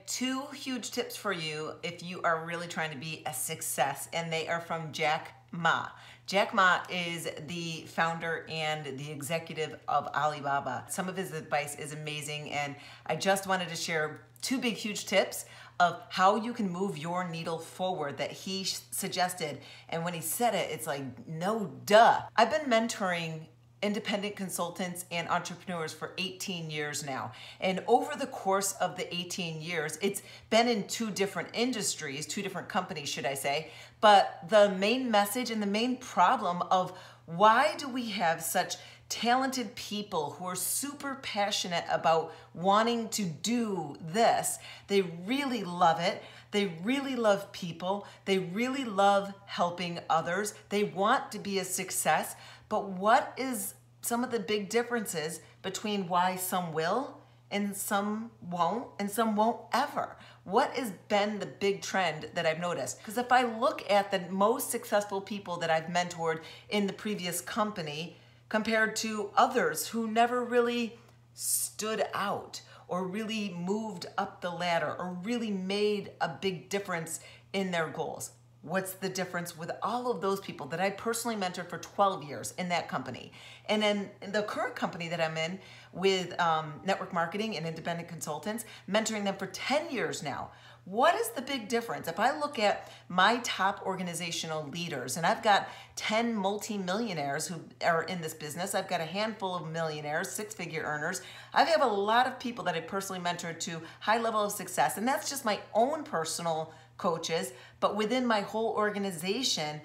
two huge tips for you if you are really trying to be a success, and they are from Jack Ma. Jack Ma is the founder and the executive of Alibaba. Some of his advice is amazing, and I just wanted to share two big, huge tips of how you can move your needle forward that he suggested. And when he said it, it's like, no duh. I've been mentoring independent consultants and entrepreneurs for 18 years now. And over the course of the 18 years, it's been in two different industries, two different companies, should I say. But the main message and the main problem of why do we have such talented people who are super passionate about wanting to do this? They really love it. They really love people. They really love helping others. They want to be a success. But what is some of the big differences between why some will and some won't ever? What has been the big trend that I've noticed? Because if I look at the most successful people that I've mentored in the previous company compared to others who never really stood out or really moved up the ladder or really made a big difference in their goals, what's the difference with all of those people that I personally mentored for 12 years in that company? And then in the current company that I'm in with network marketing and independent consultants, mentoring them for 10 years now. What is the big difference? If I look at my top organizational leaders, and I've got 10 multi-millionaires who are in this business, I've got a handful of millionaires, six-figure earners. I have a lot of people that I personally mentored to high level of success, and that's just my own personal coaches. But within my whole organization,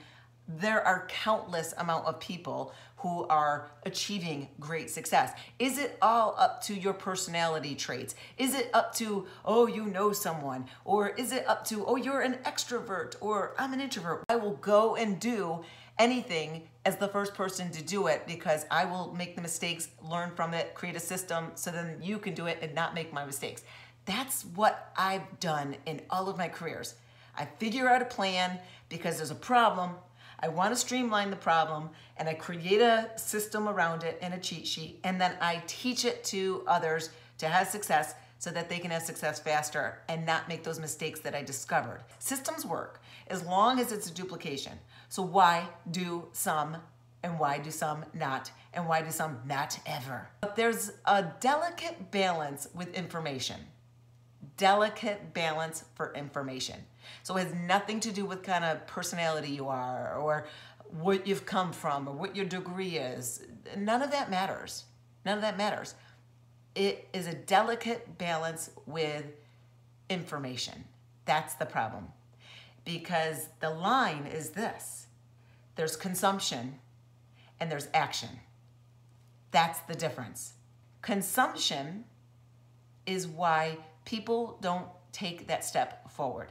there are countless amount of people who are achieving great success. Is it all up to your personality traits? Is it up to, oh, you know someone? Or is it up to, oh, you're an extrovert, or I'm an introvert? I will go and do anything as the first person to do it because I will make the mistakes, learn from it, create a system so then you can do it and not make my mistakes. That's what I've done in all of my careers. I figure out a plan because there's a problem. I want to streamline the problem, and I create a system around it and a cheat sheet, and then I teach it to others to have success so that they can have success faster and not make those mistakes that I discovered. Systems work as long as it's a duplication. So why do some and why do some not? And why do some not ever? But there's a delicate balance with information. Delicate balance for information. So it has nothing to do with kind of personality you are or what you've come from or what your degree is. None of that matters. None of that matters. It is a delicate balance with information. That's the problem. Because the line is this. There's consumption and there's action. That's the difference. Consumption is why people don't take that step forward.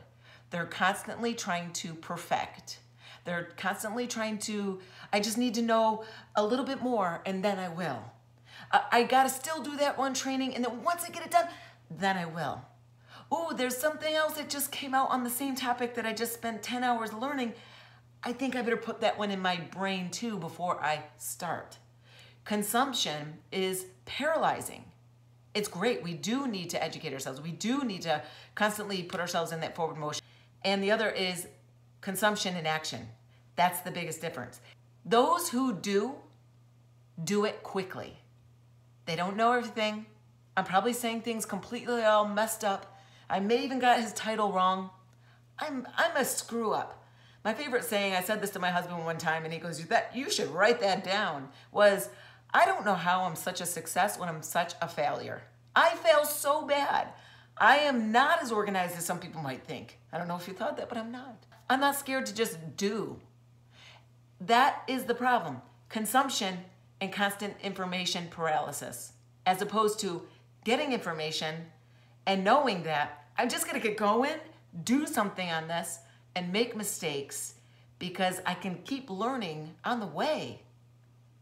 They're constantly trying to perfect. They're constantly trying to, I just need to know a little bit more and then I will. I gotta still do that one training, and then once I get it done, then I will. Oh, there's something else that just came out on the same topic that I just spent 10 hours learning. I think I better put that one in my brain too before I start. Consumption is paralyzing. It's great. We do need to educate ourselves. We do need to constantly put ourselves in that forward motion. And the other is consumption and action. That's the biggest difference. Those who do it quickly. They don't know everything. I'm probably saying things completely all messed up. I may even got his title wrong. I'm a screw up. My favorite saying, I said this to my husband one time and he goes, you should write that down, was, I don't know how I'm such a success when I'm such a failure. I fail so bad. I am not as organized as some people might think. I don't know if you thought that, but I'm not. I'm not scared to just do. That is the problem. Consumption and constant information paralysis, as opposed to getting information and knowing that I'm just gonna get going, do something on this, and make mistakes because I can keep learning on the way.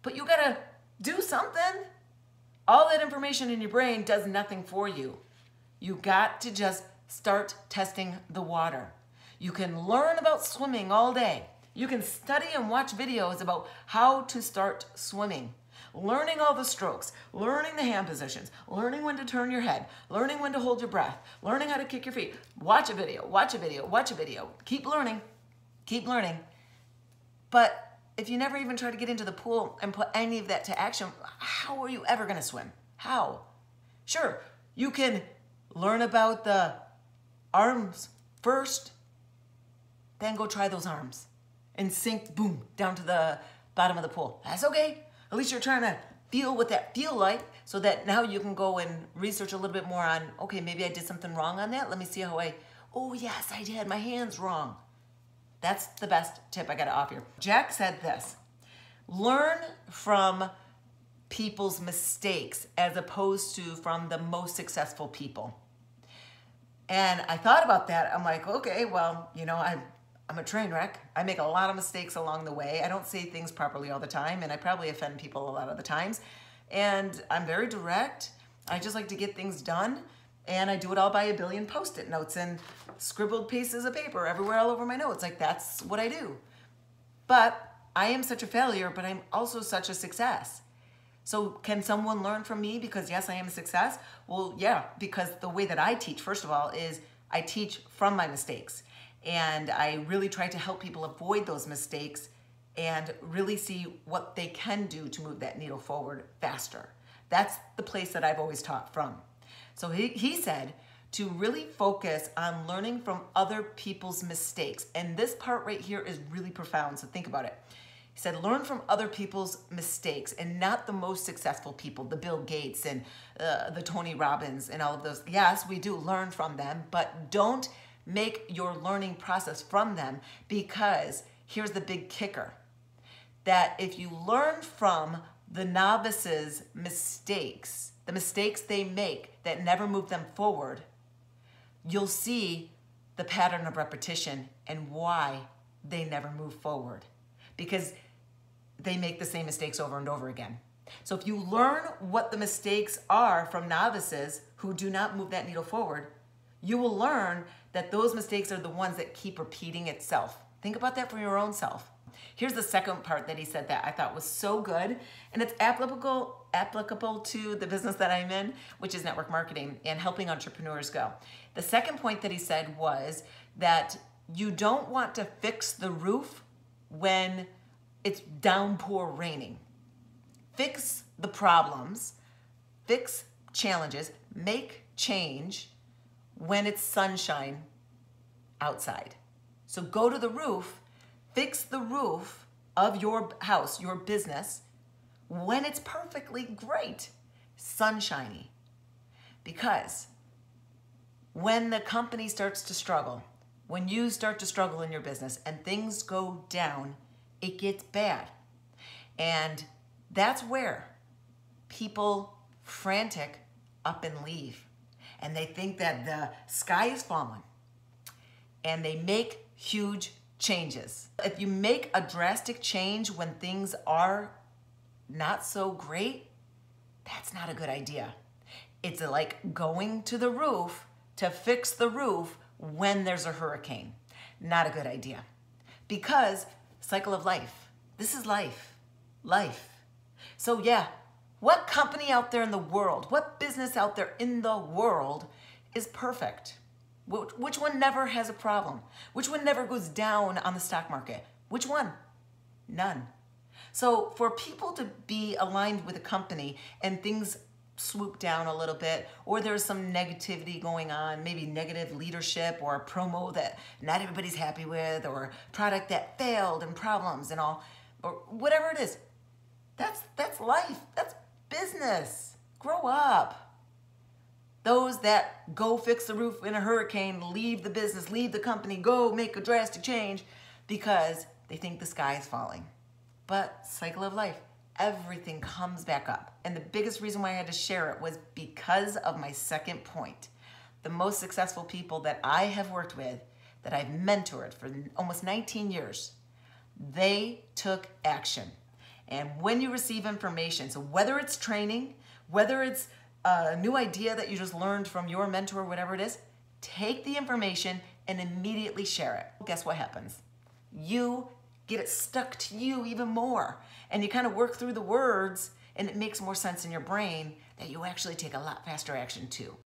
But you gotta do something. All that information in your brain does nothing for you. You got to just start testing the water. You can learn about swimming all day. You can study and watch videos about how to start swimming. learning all the strokes, learning the hand positions, learning when to turn your head, learning when to hold your breath, learning how to kick your feet. Watch a video, watch a video, watch a video. Keep learning, keep learning. But if you never even try to get into the pool and put any of that to action, how are you ever gonna swim? How? Sure, you can learn about the arms first, then go try those arms and sink, boom, down to the bottom of the pool. That's okay. At least you're trying to feel what that feel like, so that now you can go and research a little bit more on, okay, maybe I did something wrong on that. Let me see how oh yes, I did. My hand's wrong. That's the best tip I got to offer you. Jack said this: learn from people's mistakes as opposed to from the most successful people. And I thought about that. I'm like, okay, well, you know, I'm a train wreck. I make a lot of mistakes along the way. I don't say things properly all the time, and I probably offend people a lot of the times. And I'm very direct. I just like to get things done, and I do it all by a billion Post-it notes and scribbled pieces of paper everywhere all over my notes. Like, that's what I do. But I am such a failure, but I'm also such a success. So can someone learn from me because, yes, I am a success? Well, yeah, because the way that I teach, first of all, is I teach from my mistakes. And I really try to help people avoid those mistakes and really see what they can do to move that needle forward faster. That's the place that I've always taught from. So he said to really focus on learning from other people's mistakes. And this part right here is really profound, so think about it. He said, learn from other people's mistakes and not the most successful people, the Bill Gates and the Tony Robbins and all of those. Yes, we do learn from them, but don't make your learning process from them, because here's the big kicker, that if you learn from the novices' mistakes, the mistakes they make that never move them forward, you'll see the pattern of repetition and why they never move forward, because they make the same mistakes over and over again. So if you learn what the mistakes are from novices who do not move that needle forward, you will learn that those mistakes are the ones that keep repeating itself. Think about that for your own self. Here's the second part that he said that I thought was so good, and it's applicable to the business that I'm in, which is network marketing and helping entrepreneurs go. The second point that he said was that you don't want to fix the roof when it's downpour raining. Fix the problems, fix challenges, make change when it's sunshine outside. So go to the roof, fix the roof of your house, your business, when it's perfectly great, sunshiny. Because when the company starts to struggle, when you start to struggle in your business and things go down, it gets bad. And that's where people frantic up and leave. And they think that the sky is falling. And they make huge changes. If you make a drastic change when things are not so great, that's not a good idea. It's like going to the roof to fix the roof when there's a hurricane. Not a good idea. Because cycle of life. This is life. Life. So yeah, what company out there in the world, what business out there in the world is perfect? Which one never has a problem? Which one never goes down on the stock market? Which one? None. So for people to be aligned with a company and things swoop down a little bit, or there's some negativity going on, maybe negative leadership or a promo that not everybody's happy with, or a product that failed and problems and all, or whatever it is, that's life. That's business. Grow up. Those that go fix the roof in a hurricane, leave the business, leave the company, go make a drastic change because they think the sky is falling. But cycle of life, everything comes back up. And the biggest reason why I had to share it was because of my second point. The most successful people that I have worked with, that I've mentored for almost 19 years, they took action. And when you receive information, so whether it's training, whether it's a new idea that you just learned from your mentor, whatever it is, take the information and immediately share it. Guess what happens? You get it stuck to you even more. And you kind of work through the words and it makes more sense in your brain that you actually take a lot faster action too.